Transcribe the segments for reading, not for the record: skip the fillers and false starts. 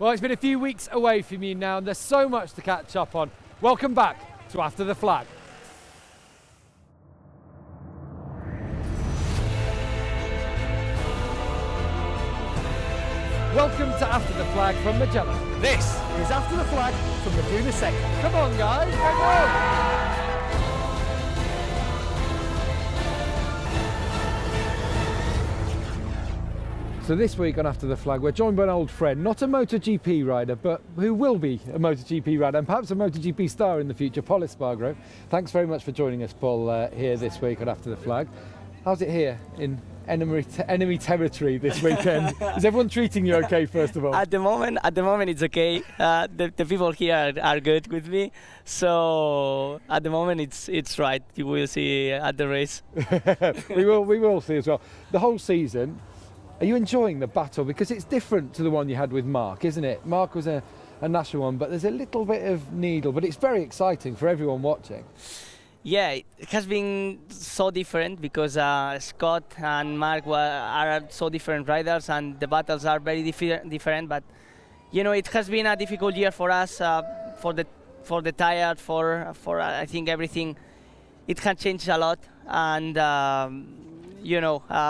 Well, it's been a few weeks away from you now, and there's so much to catch up on. Welcome back to After the Flag. Welcome to After the Flag from Magellan. This is After the Flag from Brno-Silverstone. Come on, guys, come on! So this week on After the Flag, we're joined by an old friend, not a MotoGP rider, but who will be a MotoGP rider and perhaps a MotoGP star in the future, Pol Espargaro. Thanks very much for joining us, Paul, here this week on After the Flag. How's it here in enemy territory this weekend? Is everyone treating you okay, first of all? At the moment, it's okay. The people here are good with me, so at the moment it's right. You will see at the race. we will see as well. The whole season. Are you enjoying the battle? Because it's different to the one you had with Mark, isn't it? Mark was a national one, but there's a little bit of needle, but it's very exciting for everyone watching. Yeah, it has been so different because Scott and Mark are so different riders, and the battles are very different. But you know, it has been a difficult year for us, for the tire, for I think everything. It has changed a lot, and.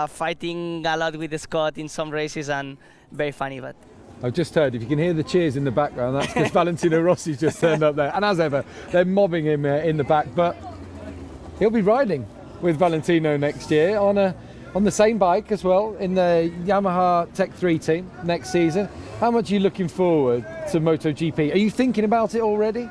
Fighting a lot with Scott in some races, and very funny. But I've just heard, if you can hear the cheers in the background, that's because Valentino Rossi's just turned up there. And as ever, they're mobbing him in the back. But he'll be riding with Valentino next year on the same bike as well, in the Yamaha Tech 3 team next season. How much are you looking forward to MotoGP? Are you thinking about it already?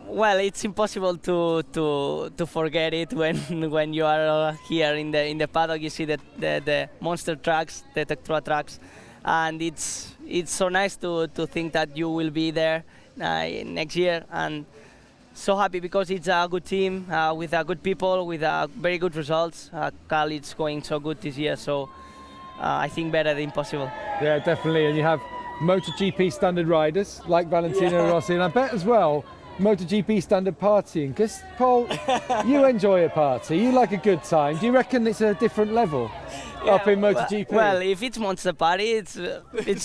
Well, it's impossible to forget it when you are here in the paddock. You see the monster trucks, the Tech trucks, and it's so nice to think that you will be there next year, and so happy because it's a good team with good people, with very good results. Cal is going so good this year, so I think better than possible. Yeah, definitely, and you have MotoGP standard riders like Valentino Rossi, and I bet as well MotoGP standard partying, because Paul, you enjoy a party, you like a good time. Do you reckon it's a different level up in MotoGP? Well, if it's monster party, it's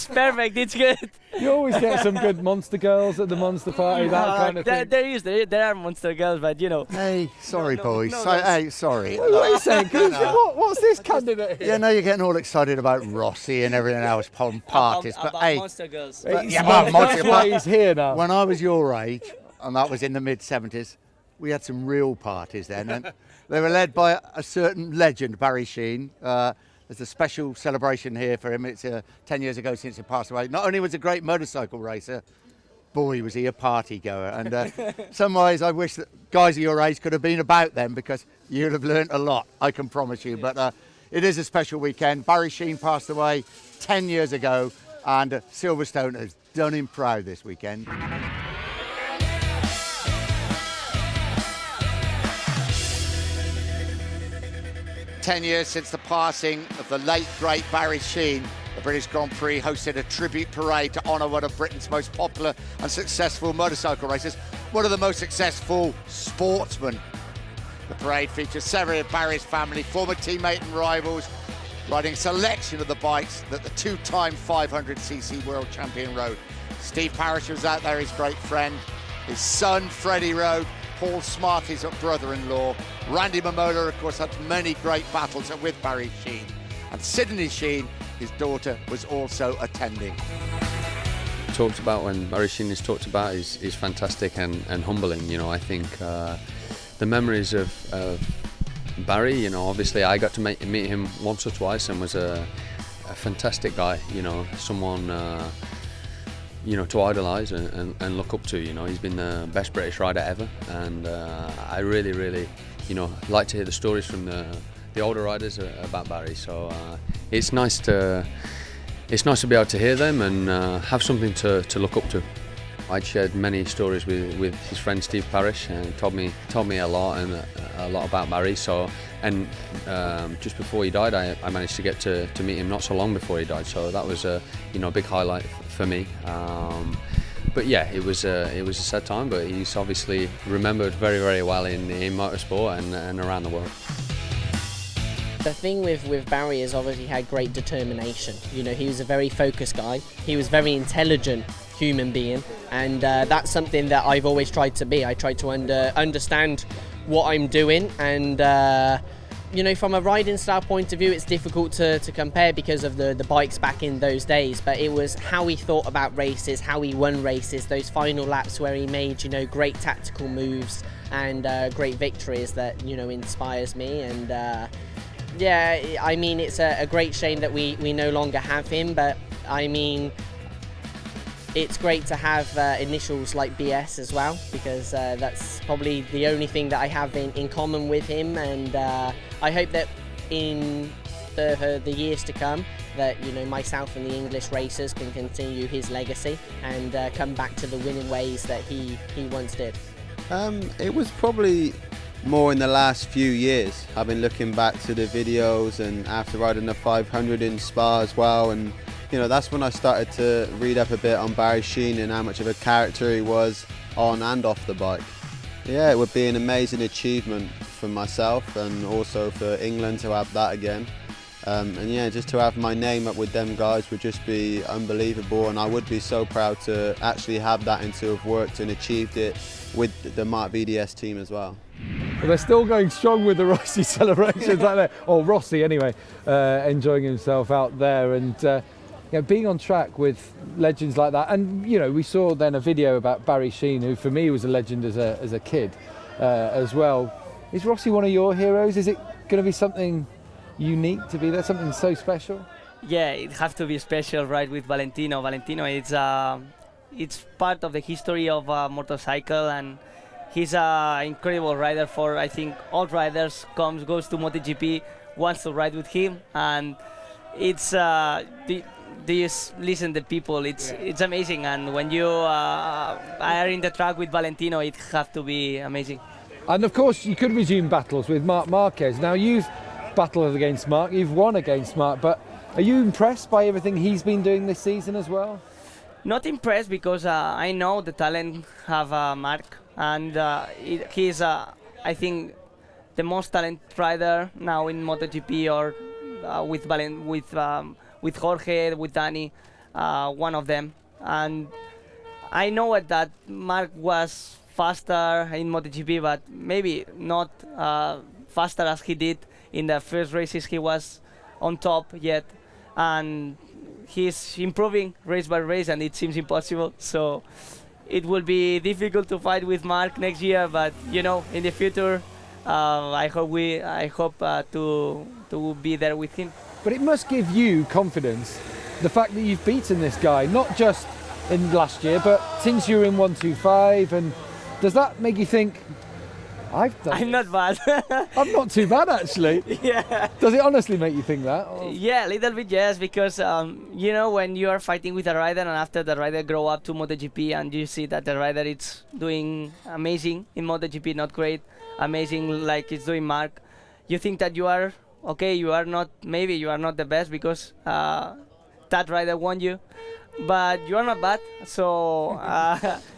perfect, it's good. You always get some good monster girls at the monster party, that kind of thing. There are monster girls, but you know. Hey, sorry boys. Hey, sorry. What are you saying? What's this candidate here? Yeah, no, you're getting all excited about Rossi and everything else, parties, but about hey, monster girls. That's why he's here now. When I was your age, and that was in the mid-70s, we had some real parties then, and they were led by a certain legend, Barry Sheene. There's a special celebration here for him. It's 10 years ago since he passed away. Not only was he a great motorcycle racer, boy, was he a party goer. And some ways I wish that guys of your age could have been about then, because you'd have learnt a lot, I can promise you. But it is a special weekend. Barry Sheene passed away 10 years ago, and Silverstone has done him proud this weekend. 10 years since the passing of the late, great Barry Sheene, the British Grand Prix hosted a tribute parade to honour one of Britain's most popular and successful motorcycle racers, one of the most successful sportsmen. The parade features several of Barry's family, former teammate and rivals, riding a selection of the bikes that the two-time 500cc world champion rode. Steve Parish was out there, his great friend. His son, Freddie, rode. Paul Smart, his brother-in-law. Randy Mamola, of course, had many great battles with Barry Sheene. And Sydney Sheene, his daughter, was also attending. Talked about when Barry Sheene is talked about is fantastic and humbling. You know, I think the memories of Barry, you know, obviously I got to meet him once or twice and was a fantastic guy, you know, someone you know, to idolise and look up to. You know, he's been the best British rider ever, and I really, you know, like to hear the stories from the older riders about Barry. So it's nice to be able to hear them and have something to look up to. I'd shared many stories with his friend Steve Parish, and told me a lot about Barry. So, and just before he died, I managed to get to meet him not so long before he died. So that was a big highlight for me. But yeah, it was a sad time, but he's obviously remembered very well in motorsport and around the world. the thing with Barry is obviously he had great determination. You know, he was a very focused guy. He was very intelligent human being, and that's something that I've always tried to be. I try to understand what I'm doing, and you know, from a riding style point of view, it's difficult to compare because of the bikes back in those days, but it was how he thought about races, how he won races, those final laps where he made, you know, great tactical moves and great victories that, you know, inspires me. And yeah, I mean, it's a great shame that we no longer have him, but I mean, it's great to have initials like BS as well, because that's probably the only thing that I have in common with him, and I hope that in the years to come that, you know, myself and the English racers can continue his legacy and come back to the winning ways that he once did. It was probably more in the last few years. I've been looking back to the videos, and after riding the 500 in Spa as well, and you know, that's when I started to read up a bit on Barry Sheene and how much of a character he was on and off the bike. Yeah, it would be an amazing achievement for myself and also for England to have that again. And yeah, just to have my name up with them guys would just be unbelievable, and I would be so proud to actually have that and to have worked and achieved it with the Mark VDS team as well. Well, they're still going strong with the Rossi celebrations, aren't they? Or Rossi anyway, enjoying himself out there, and you know, being on track with legends like that. And you know, we saw then a video about Barry Sheene, who for me was a legend as a kid as well. Is Rossi one of your heroes? Is it going to be something unique to be there, something so special? Yeah, it has to be special, right, with Valentino. Valentino, it's part of the history of motorcycle, and he's an incredible rider for, I think, all riders goes to MotoGP, wants to ride with him, and it's do you listen to people? It's amazing, and when you are in the track with Valentino, it has to be amazing. And of course, you could resume battles with Marc Marquez. Now you've battled against Marc, you've won against Marc, but are you impressed by everything he's been doing this season as well? Not impressed, because I know the talent have Marc, and he's I think the most talented rider now in MotoGP, or with Jorge, with Danny, one of them. And I know that Marc was faster in MotoGP, but maybe not faster as he did in the first races. He was on top yet, and he's improving race by race, and it seems impossible. So it will be difficult to fight with Marc next year, but you know, in the future, I hope to be there with him. But it must give you confidence, the fact that you've beaten this guy, not just in last year, but since you were in 125. And does that make you think, I'm not bad. I'm not too bad, actually. Yeah. Does it honestly make you think that? Or? Yeah, a little bit, yes, because you know, when you are fighting with a rider, and after the rider grow up to MotoGP, and you see that the rider is doing amazing in MotoGP, not great, amazing like it's doing Marc, you think that you are okay. You are not the best because that rider won you. But you are not bad, so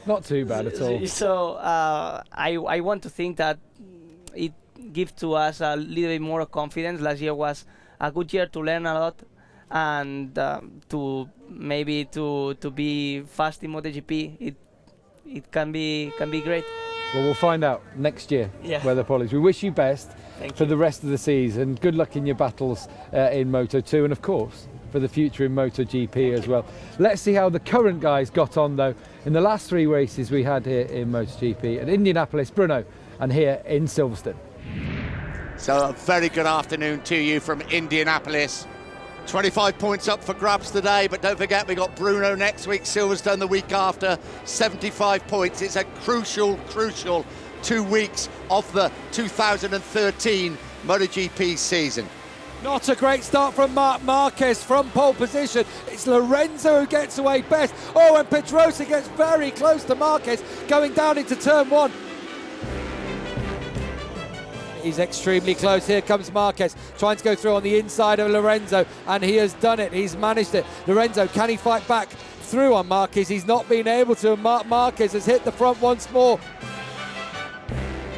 not too bad at all. So I want to think that it gives to us a little bit more confidence. Last year was a good year to learn a lot, and to maybe to be fast in MotoGP. It can be great. Well, we'll find out next year where the Pol is. We wish you best for the rest of the season. Good luck in your battles in Moto2, and of course for the future in MotoGP as well. Let's see how the current guys got on though in the last 3 races we had here in MotoGP at Indianapolis-Brno and here in Silverstone. So a very good afternoon to you from Indianapolis. 25 points up for grabs today, but don't forget we got Brno next week, Silverstone the week after, 75 points. It's a crucial 2 weeks of the 2013 MotoGP season. Not a great start from Marc Marquez from pole position. It's Lorenzo who gets away best. Oh, and Pedrosa gets very close to Marquez going down into turn 1. He's extremely close. Here comes Marquez trying to go through on the inside of Lorenzo, and he has done it. He's managed it. Lorenzo, can he fight back through on Marquez? He's not been able to. Marc Marquez has hit the front once more.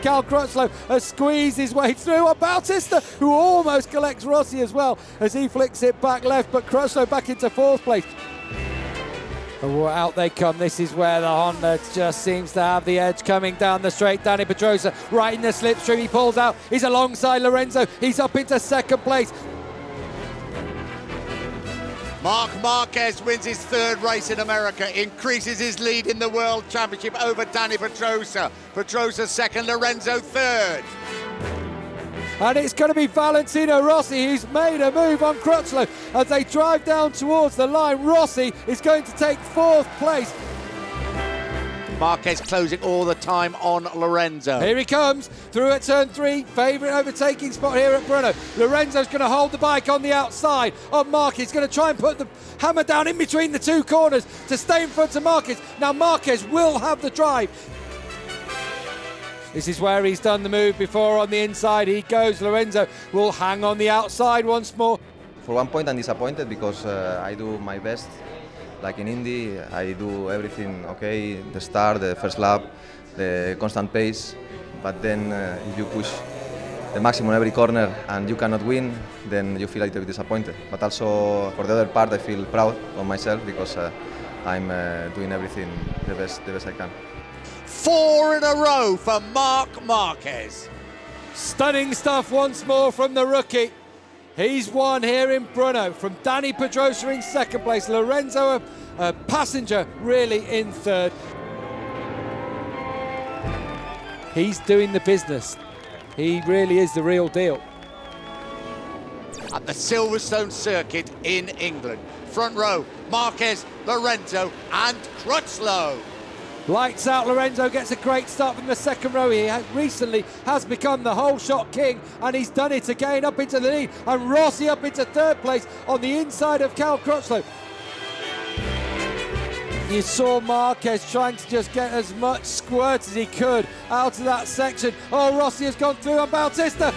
Cal Crutchlow has squeezed his way through. And Bautista, who almost collects Rossi as well as he flicks it back left, but Crutchlow back into 4th place. Oh, out they come. This is where the Honda just seems to have the edge coming down the straight. Dani Pedrosa right in the slipstream. He pulls out. He's alongside Lorenzo. He's up into 2nd place. Marc Marquez wins his 3rd race in America, increases his lead in the World Championship over Dani Pedrosa. Pedrosa 2nd, Lorenzo 3rd. And it's going to be Valentino Rossi who's made a move on Crutchlow as they drive down towards the line. Rossi is going to take 4th place. Marquez closing all the time on Lorenzo. Here he comes through at turn 3. Favourite overtaking spot here at Brno. Lorenzo's going to hold the bike on the outside on Marquez. He's going to try and put the hammer down in between the 2 corners to stay in front of Marquez. Now Marquez will have the drive. This is where he's done the move before. On the inside he goes. Lorenzo will hang on the outside once more. For one point I'm disappointed because I do my best. Like in Indy, I do everything okay, the start, the first lap, the constant pace, but then if you push the maximum every corner and you cannot win, then you feel a little bit disappointed. But also for the other part, I feel proud of myself because I'm doing everything the best I can. 4 in a row for Marc Marquez. Stunning stuff once more from the rookie. He's won here in Brno from Dani Pedrosa in 2nd place. Lorenzo, a passenger, really in 3rd. He's doing the business. He really is the real deal. At the Silverstone circuit in England. Front row, Marquez, Lorenzo and Crutchlow. Lights out. Lorenzo gets a great start from the 2nd row. He recently has become the whole shot king, and he's done it again up into the lead. And Rossi up into 3rd place on the inside of Cal Crutchlow. You saw Marquez trying to just get as much squirt as he could out of that section. Oh, Rossi has gone through on Bautista.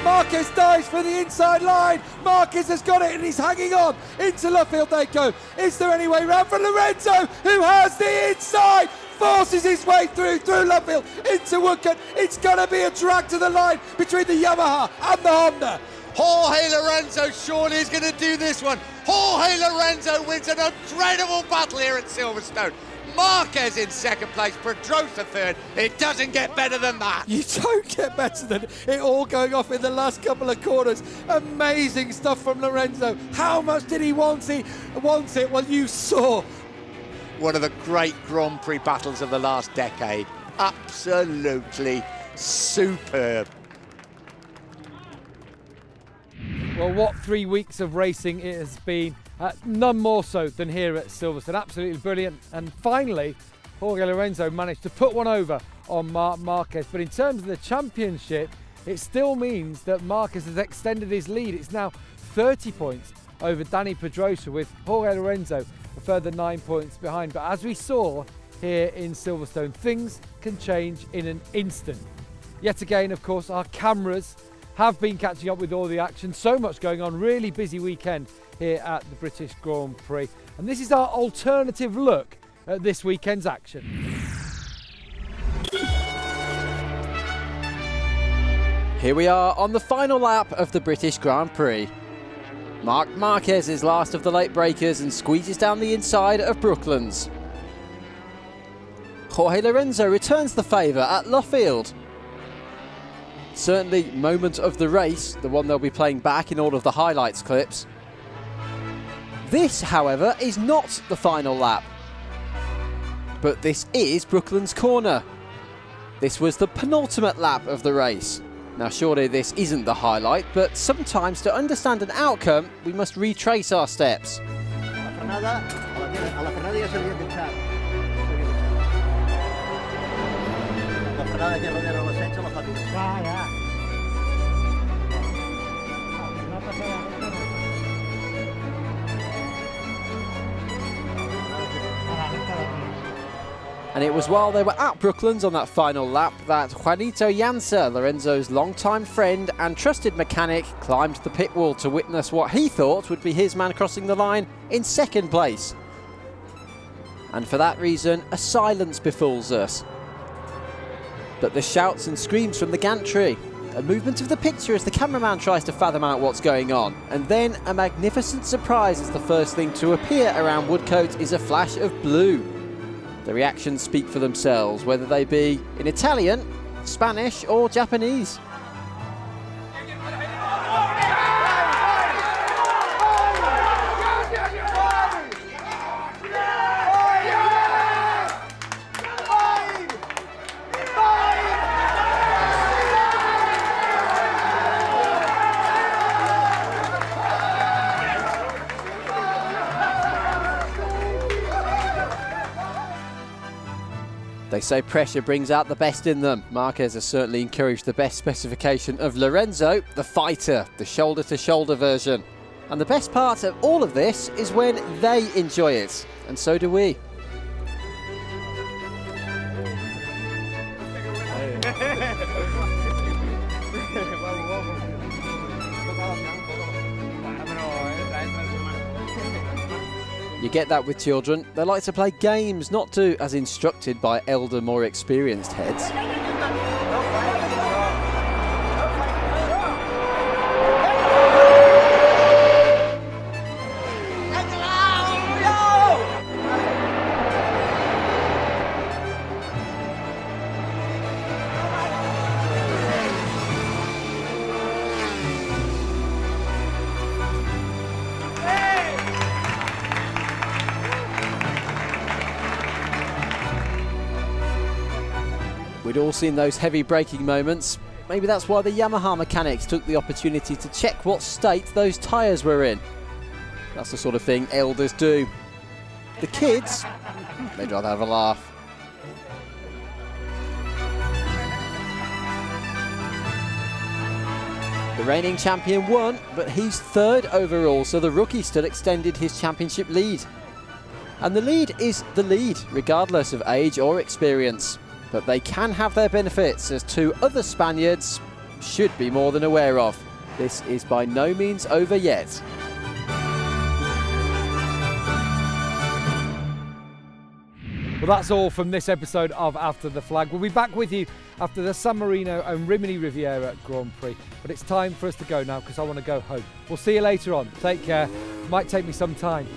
Marquez dives for the inside line. Marquez has got it and he's hanging on. Into Luffield they go. Is there any way round for Lorenzo, who has the inside? Forces his way through Luffield into Woodcote. It's going to be a drag to the line between the Yamaha and the Honda. Jorge Lorenzo surely is going to do this one. Jorge Lorenzo wins an incredible battle here at Silverstone. Marquez in 2nd place, Pedrosa 3rd. It doesn't get better than that. You don't get better than it all going off in the last couple of corners. Amazing stuff from Lorenzo. How much did he want it? Well, you saw. One of the great Grand Prix battles of the last decade. Absolutely superb. Well, what 3 weeks of racing it has been. None more so than here at Silverstone. Absolutely brilliant. And finally, Jorge Lorenzo managed to put one over on Marc Marquez. But in terms of the championship, it still means that Marquez has extended his lead. It's now 30 points over Dani Pedrosa, with Jorge Lorenzo a further 9 points behind. But as we saw here in Silverstone, things can change in an instant. Yet again, of course, our cameras have been catching up with all the action. So much going on. Really busy weekend here at the British Grand Prix. And this is our alternative look at this weekend's action. Here we are on the final lap of the British Grand Prix. Marc Marquez is last of the late breakers and squeezes down the inside of Brooklands. Jorge Lorenzo returns the favour at Luffield. Certainly moment of the race, the one they'll be playing back in all of the highlights clips. This, however, is not the final lap. But this is Brooklands Corner. This was the penultimate lap of the race. Now surely this isn't the highlight, but sometimes to understand an outcome, we must retrace our steps. And it was while they were at Brooklands on that final lap that Juanito Llança, Lorenzo's longtime friend and trusted mechanic, climbed the pit wall to witness what he thought would be his man crossing the line in second place. and for that reason a silence befalls us. But the shouts and screams from the gantry, a movement of the picture as the cameraman tries to fathom out what's going on, and then a magnificent surprise as the first thing to appear around Woodcote is a flash of blue. The reactions speak for themselves, whether they be in Italian, Spanish or Japanese. They say pressure brings out the best in them. Marquez has certainly encouraged the best specification of Lorenzo, the fighter, the shoulder-to-shoulder version. And the best part of all of this is when they enjoy it, and so do we. You get that with children. They like to play games, not do as instructed by elder, more experienced heads. We'd all seen those heavy braking moments. Maybe that's why the Yamaha mechanics took the opportunity to check what state those tyres were in. That's the sort of thing elders do. The kids, they'd rather have a laugh. The reigning champion won, but he's third overall, so the rookie still extended his championship lead. And the lead is the lead, regardless of age or experience. But they can have their benefits, as two other Spaniards should be more than aware of. This is by no means over yet. Well, that's all from this episode of After the Flag. We'll be back with you after the San Marino and Rimini Riviera Grand Prix. But it's time for us to go now because I want to go home. We'll see you later on. Take care. Might take me some time.